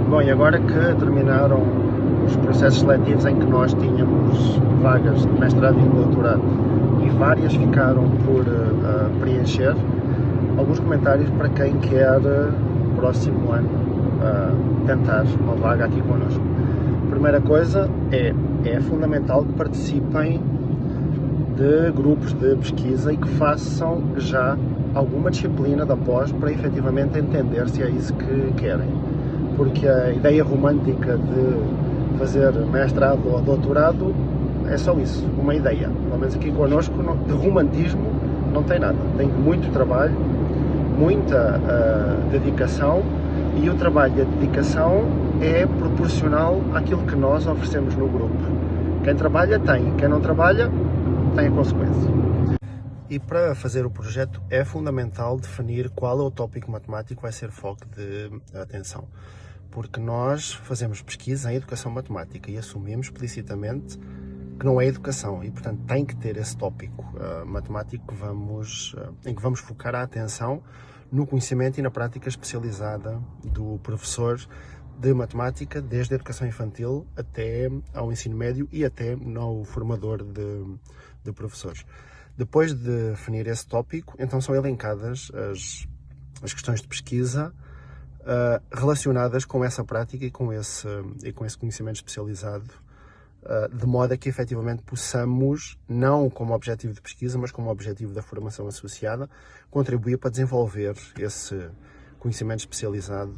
Bom, e agora que terminaram os processos seletivos em que nós tínhamos vagas de mestrado e de doutorado e várias ficaram por preencher, alguns comentários para quem quer próximo ano tentar uma vaga aqui connosco. Primeira coisa é fundamental que participem de grupos de pesquisa e que façam já alguma disciplina da pós para efetivamente entender se é isso que querem. Porque a ideia romântica de fazer mestrado ou doutorado é só isso, uma ideia. Pelo menos aqui connosco, de romantismo não tem nada. Tem muito trabalho, muita dedicação, e o trabalho e a dedicação é proporcional àquilo que nós oferecemos no grupo. Quem trabalha tem, quem não trabalha tem a consequência. E para fazer o projeto é fundamental definir qual é o tópico matemático que vai ser foco de atenção. Porque nós fazemos pesquisa em educação matemática e assumimos explicitamente que não é educação e, portanto, tem que ter esse tópico matemático em que vamos focar a atenção no conhecimento e na prática especializada do professor de matemática, desde a educação infantil até ao ensino médio e até no formador de professores. Depois de definir esse tópico, então são elencadas as questões de pesquisa relacionadas com essa prática e com esse conhecimento especializado, de modo a que efetivamente possamos, não como objetivo de pesquisa, mas como objetivo da formação associada, contribuir para desenvolver esse conhecimento especializado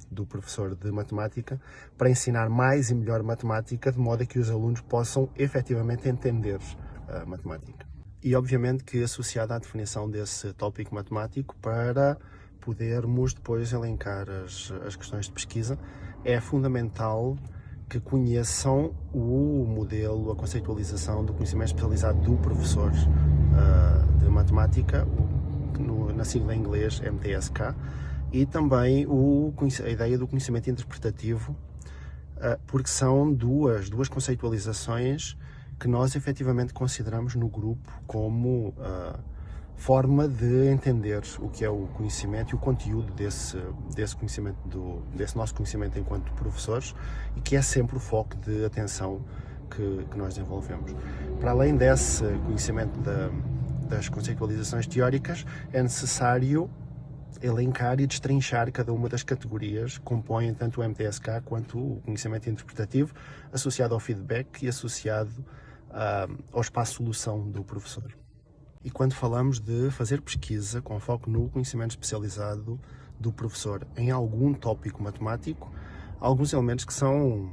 do professor de matemática, para ensinar mais e melhor matemática, de modo a que os alunos possam efetivamente entender a matemática. E obviamente que associado à definição desse tópico matemático, para podermos depois elencar as questões de pesquisa, é fundamental que conheçam o modelo, a conceitualização do conhecimento especializado do professor de matemática, na sigla em inglês MTSK, e também a ideia do conhecimento interpretativo, porque são duas conceitualizações que nós efetivamente consideramos no grupo como forma de entender o que é o conhecimento e o conteúdo desse conhecimento, desse nosso conhecimento enquanto professores, e que é sempre o foco de atenção que nós desenvolvemos. Para além desse conhecimento das conceitualizações teóricas, é necessário elencar e destrinchar cada uma das categorias que compõem tanto o MTSK quanto o conhecimento interpretativo, associado ao feedback e associado ao espaço-solução do professor. E quando falamos de fazer pesquisa com foco no conhecimento especializado do professor em algum tópico matemático, há alguns elementos que são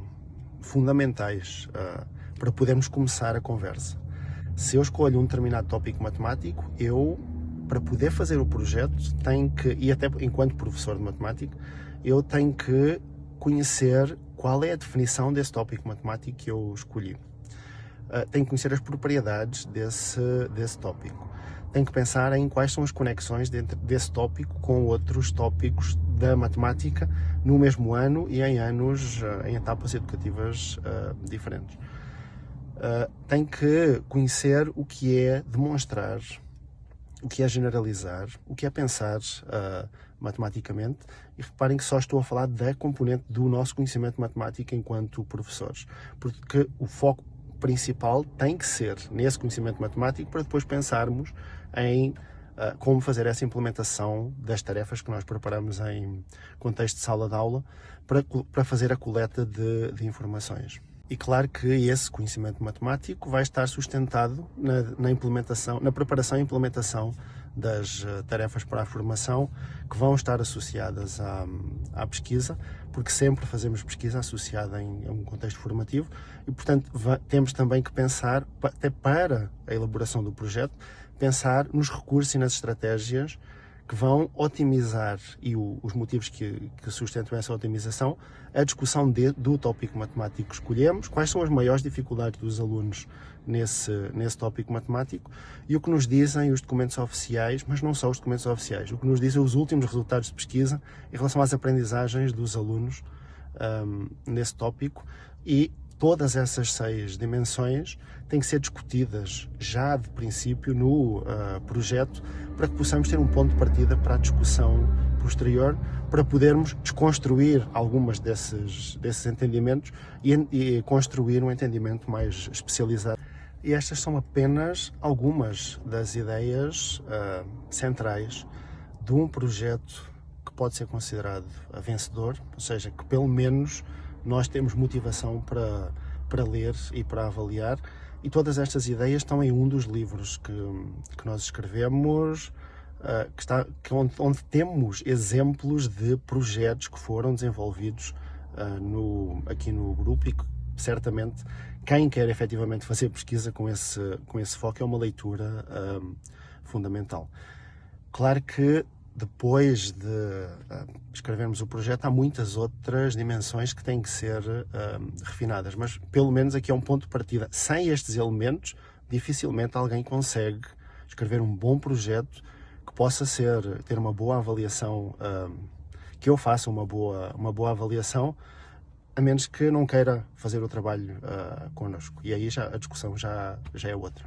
fundamentais para podermos começar a conversa. Se eu escolho um determinado tópico matemático, para poder fazer o projeto, e até enquanto professor de matemática, eu tenho que conhecer qual é a definição desse tópico matemático que eu escolhi. Tenho que conhecer as propriedades desse tópico. Tenho que pensar em quais são as conexões dentro desse tópico com outros tópicos da matemática no mesmo ano e em etapas educativas diferentes. Tenho que conhecer o que é demonstrar, o que é generalizar, o que é pensar matematicamente, e reparem que só estou a falar da componente do nosso conhecimento matemático enquanto professores, porque o foco principal tem que ser nesse conhecimento matemático, para depois pensarmos em como fazer essa implementação das tarefas que nós preparamos em contexto de sala de aula para fazer a coleta de informações. E claro que esse conhecimento matemático vai estar sustentado na preparação e implementação das tarefas para a formação, que vão estar associadas à pesquisa, porque sempre fazemos pesquisa associada em um contexto formativo e, portanto, temos também que pensar, até para a elaboração do projeto, pensar nos recursos e nas estratégias que vão otimizar, e os motivos que sustentam essa otimização, a discussão do tópico matemático que escolhemos, quais são as maiores dificuldades dos alunos nesse tópico matemático, e o que nos dizem os documentos oficiais, mas não só os documentos oficiais, o que nos dizem os últimos resultados de pesquisa em relação às aprendizagens dos alunos nesse tópico, e todas essas 6 dimensões têm que ser discutidas já de princípio no projeto, para que possamos ter um ponto de partida para a discussão posterior para podermos desconstruir algumas desses entendimentos e construir um entendimento mais especializado. E estas são apenas algumas das ideias centrais de um projeto que pode ser considerado vencedor, ou seja, que pelo menos nós temos motivação para ler e para avaliar, e todas estas ideias estão em um dos livros que nós escrevemos, onde temos exemplos de projetos que foram desenvolvidos aqui no grupo, e que certamente quem quer efetivamente fazer pesquisa com esse foco é uma leitura fundamental. Claro que depois de escrevermos o projeto há muitas outras dimensões que têm que ser refinadas, mas pelo menos aqui é um ponto de partida. Sem estes elementos, dificilmente alguém consegue escrever um bom projeto que possa ter uma boa avaliação, que eu faça uma boa avaliação, a menos que não queira fazer o trabalho connosco. E aí a discussão já é outra.